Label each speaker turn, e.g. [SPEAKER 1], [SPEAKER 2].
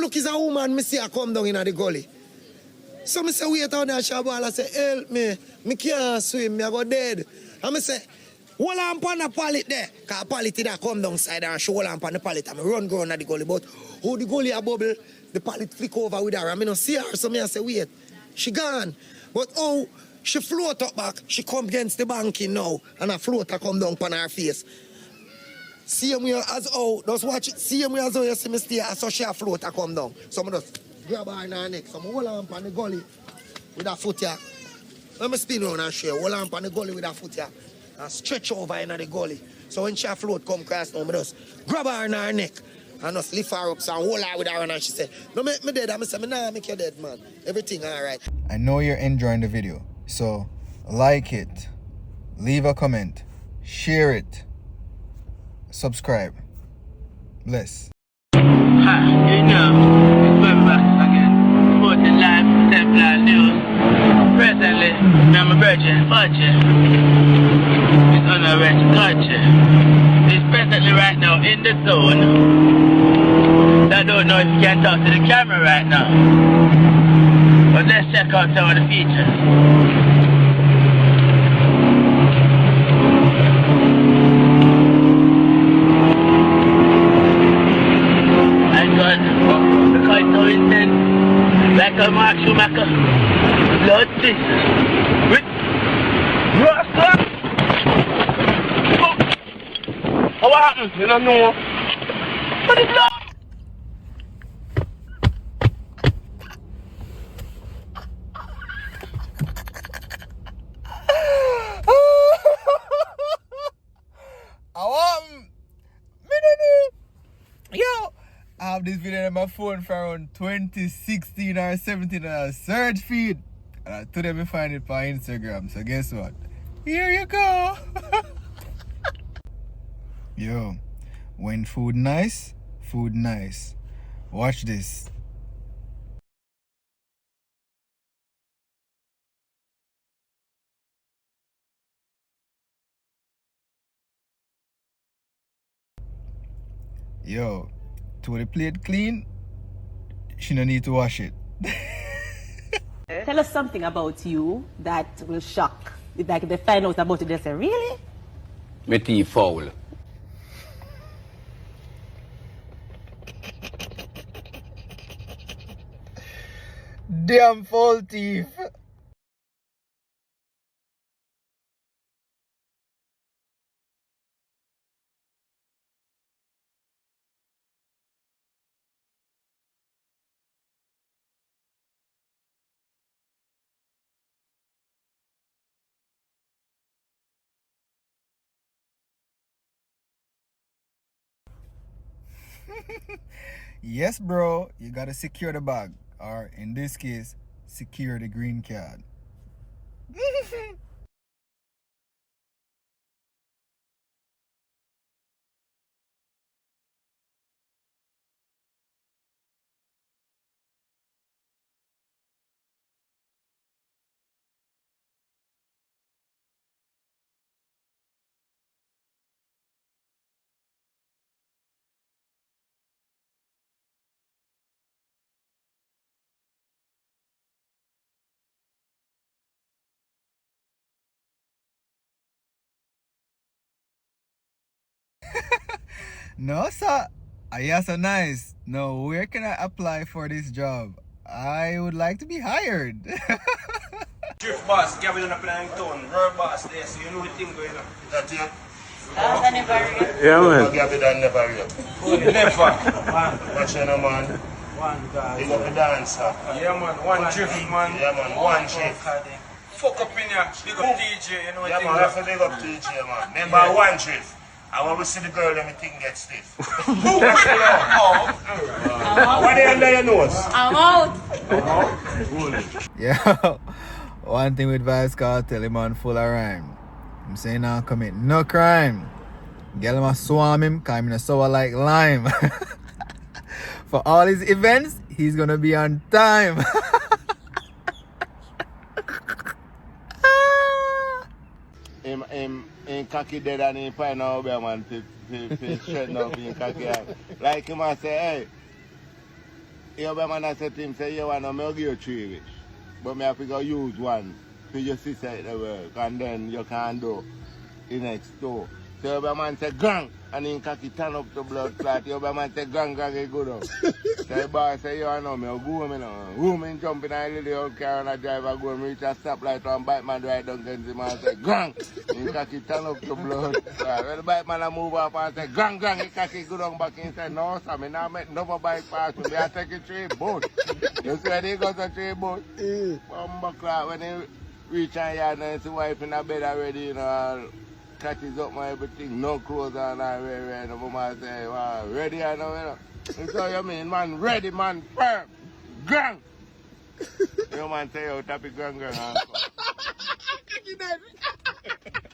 [SPEAKER 1] look is a woman, me see her come down in the gully. So me say, wait out there, Shabal. I say, help me. Me can't swim, me I go dead. And me say, hold on on the pallet there. Because the pallet that come down side and she hold on the pallet. And me run go under the gully. But how the gully a bubble, the pallet flick over with her. And me no see her. So me I say, wait, she gone. But oh, she float up back. She come against the banking now. And a floater come down on her face. See me as oh, just watch it. See me as oh, you see me stay. So she a floater come down. So me just grab her in her neck. So I hold on the gully with her foot here. Let me spin around and show you. Hold on the gully with her foot here. And stretch over in the gully. So when she a float come across now, I just grab her in her neck. And just lift her up so and hold her with her and she say, no, me dead. I say, me nah make you dead, man. Everything all right.
[SPEAKER 2] I know you're enjoying the video. So like it, leave a comment, share it, subscribe. Bless.
[SPEAKER 3] Hi, you know, it's Bobby Backers again. Reporting live from Templar News. Presently, I'm a virgin fortune. It's on a rich culture. It's presently right now in the zone. I don't know if you can talk to the camera right now. But let's check out some of the features. Because no intent, like a Mark Schumacher, Lord Jesus, with Rasta. Oh, what happened? You don't know. What is that?
[SPEAKER 2] I have this video on my phone for around 2016 or 17 and I search feed. And today I find it on Instagram. So guess what? Here you go. Yo, when food nice, food nice. Watch this. Yo, to the plate clean, she no need to wash it.
[SPEAKER 4] Tell us something about you that will shock. Like if they find out about it, they say, really?
[SPEAKER 5] My teeth foul.
[SPEAKER 2] Damn foul teeth. Yes, bro, you gotta secure the bag, or in this case, secure the green card. No, sir. Yes, so nice. No, where can I apply for this job? I would like to be hired.
[SPEAKER 6] Drift boss, Gavin on a plan town, road boss there, so you know the thing going on. That's it.
[SPEAKER 4] That's never real.
[SPEAKER 6] Yeah, man.
[SPEAKER 1] Gavin never real.
[SPEAKER 6] Never.
[SPEAKER 1] Watch you know, man.
[SPEAKER 6] One guy.
[SPEAKER 1] Big up the dancer.
[SPEAKER 6] Yeah, man. One drift, man.
[SPEAKER 1] Yeah, man. One drift.
[SPEAKER 6] Fuck up in here. Big up TJ, you know
[SPEAKER 1] Yeah,
[SPEAKER 6] the
[SPEAKER 1] man.
[SPEAKER 6] thing.
[SPEAKER 1] Have to big up TJ, man. Remember one drift. I want to see the girl, everything gets stiff.
[SPEAKER 6] Oh.
[SPEAKER 1] What are you under your nose?
[SPEAKER 4] I'm out.
[SPEAKER 2] Yeah. One thing with Vice Cartel, him man full of rhyme. I'm saying now commit no crime. Girl must swarm him, cause him sour like lime. For all his events, he's gonna be on time.
[SPEAKER 7] Him cocky dead and he find out where man to straighten up in cocky out. Like him and say, hey, your man I said to him, say, you want to give you 3 wish. But me have to go use one for your sister at the work, and then you can do the next door. So your man say, gang, and he cocky turn up the blood clot. Your man say, gang, he good up. So the boy say, you know me, go me now. Woman jump in a little old car and a driver go and reach a stoplight and bike man right down against him and say, gang, he cocky turn up the blood clot. When the bike man a move up and say, gang, he cocky go down back and say, no, sir, me now make no bike pass me. I take a 3 boat. You see when he goes to 3 boat? Bumba clock, when he reach a yard and his wife in a bed already, you know, catches up my everything, no clothes on her, and the woman say, wow, ready or no, you know. And so you mean, man, ready, man, firm, gang. Your man say, oh, tap it, gang,